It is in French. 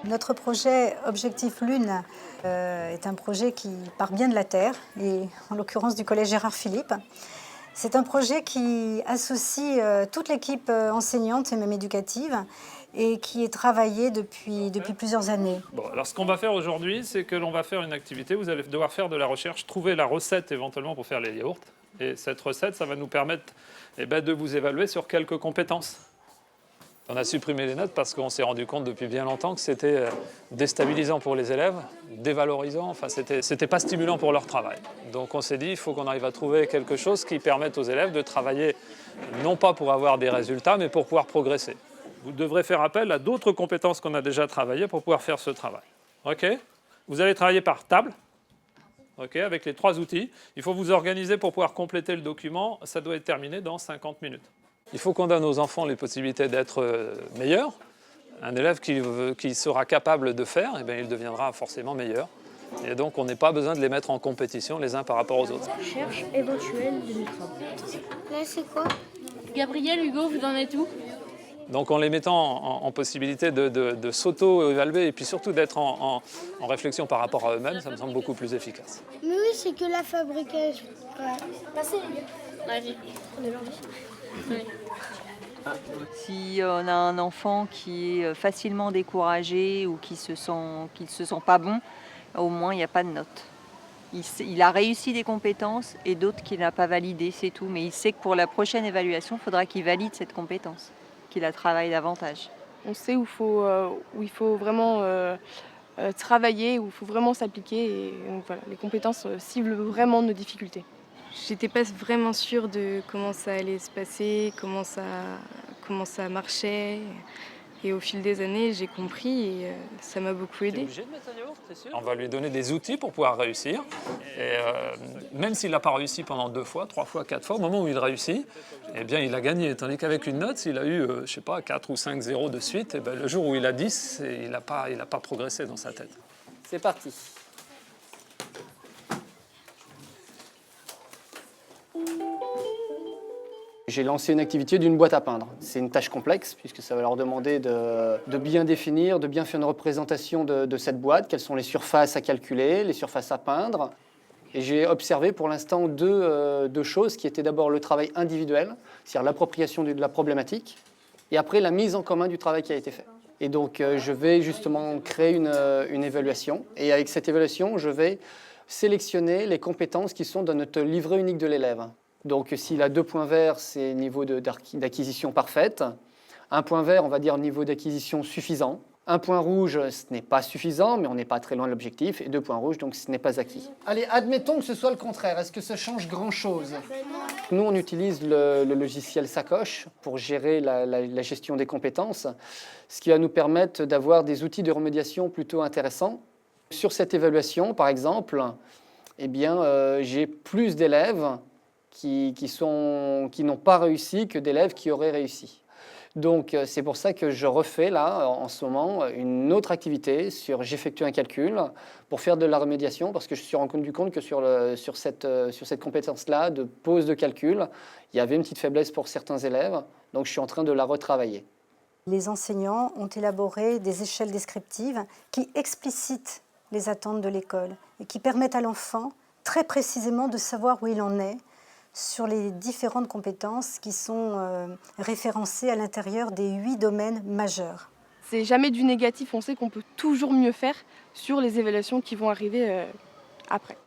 Notre projet Objectif Lune est un projet qui part bien de la Terre, et en l'occurrence du collège Gérard Philipe. C'est un projet qui associe toute l'équipe enseignante et même éducative et qui est travaillé depuis plusieurs années. Bon, alors ce qu'on va faire aujourd'hui, c'est que l'on va faire une activité. Vous allez devoir faire de la recherche, trouver la recette éventuellement pour faire les yaourts. Et cette recette, ça va nous permettre de vous évaluer sur quelques compétences. On a supprimé les notes parce qu'on s'est rendu compte depuis bien longtemps que c'était déstabilisant pour les élèves, dévalorisant, enfin c'était pas stimulant pour leur travail. Donc on s'est dit, il faut qu'on arrive à trouver quelque chose qui permette aux élèves de travailler, non pas pour avoir des résultats, mais pour pouvoir progresser. Vous devrez faire appel à d'autres compétences qu'on a déjà travaillées pour pouvoir faire ce travail. OK ? Vous allez travailler par table, OK, avec les 3 outils. Il faut vous organiser pour pouvoir compléter le document. Ça doit être terminé dans 50 minutes. Il faut qu'on donne aux enfants les possibilités d'être meilleurs. Un élève qui sera capable de faire, il deviendra forcément meilleur. Et donc, on n'a pas besoin de les mettre en compétition les uns par rapport aux autres. Recherche éventuelle de microbes. Là, c'est quoi? Gabriel, Hugo, vous en êtes où? Donc, en les mettant en possibilité de s'auto-évaluer et puis surtout d'être en réflexion par rapport à eux-mêmes, ça me semble beaucoup plus efficace. Mais oui, c'est que la fabrication. Passez, les gars. Vas-y. On est lundi. Oui. Si on a un enfant qui est facilement découragé ou qui se sent pas bon, au moins il n'y a pas de note. Il a réussi des compétences et d'autres qu'il n'a pas validées, c'est tout. Mais il sait que pour la prochaine évaluation, il faudra qu'il valide cette compétence, qu'il la travaille davantage. On sait où il faut vraiment travailler, où il faut vraiment s'appliquer. Et donc, voilà, les compétences ciblent vraiment nos difficultés. J'étais pas vraiment sûre de comment ça allait se passer, comment ça marchait. Et au fil des années, j'ai compris et ça m'a beaucoup aidée. On va lui donner des outils pour pouvoir réussir. Et même s'il n'a pas réussi pendant 2 fois, 3 fois, 4 fois, au moment où il réussit, eh bien, il a gagné. Tandis qu'avec une note, s'il a eu, 4 ou 5 zéros de suite, le jour où il a 10, il n'a pas progressé dans sa tête. C'est parti. J'ai lancé une activité d'une boîte à peindre. C'est une tâche complexe puisque ça va leur demander de bien définir, de bien faire une représentation de cette boîte, quelles sont les surfaces à calculer, les surfaces à peindre. Et j'ai observé pour l'instant deux choses qui étaient d'abord le travail individuel, c'est-à-dire l'appropriation de la problématique, et après la mise en commun du travail qui a été fait. Et donc je vais justement créer une évaluation, et avec cette évaluation, je vais sélectionner les compétences qui sont dans notre livret unique de l'élève. Donc s'il a 2 points verts, c'est niveau d'acquisition parfaite. 1 point vert, on va dire niveau d'acquisition suffisant. 1 point rouge, ce n'est pas suffisant, mais on n'est pas très loin de l'objectif. Et 2 points rouges, donc ce n'est pas acquis. Allez, admettons que ce soit le contraire. Est-ce que ça change grand-chose? Nous, on utilise le logiciel Sacoche pour gérer la gestion des compétences, ce qui va nous permettre d'avoir des outils de remédiation plutôt intéressants. Sur cette évaluation, par exemple, eh bien, j'ai plus d'élèves qui n'ont pas réussi que d'élèves qui auraient réussi. Donc c'est pour ça que je refais là, en ce moment, une autre activité sur j'effectue un calcul pour faire de la remédiation parce que je me suis rendu compte que sur cette compétence-là de pose de calcul, il y avait une petite faiblesse pour certains élèves, donc je suis en train de la retravailler. Les enseignants ont élaboré des échelles descriptives qui explicitent les attentes de l'école et qui permettent à l'enfant très précisément de savoir où il en est sur les différentes compétences qui sont référencées à l'intérieur des 8 domaines majeurs. C'est jamais du négatif, on sait qu'on peut toujours mieux faire sur les évaluations qui vont arriver après.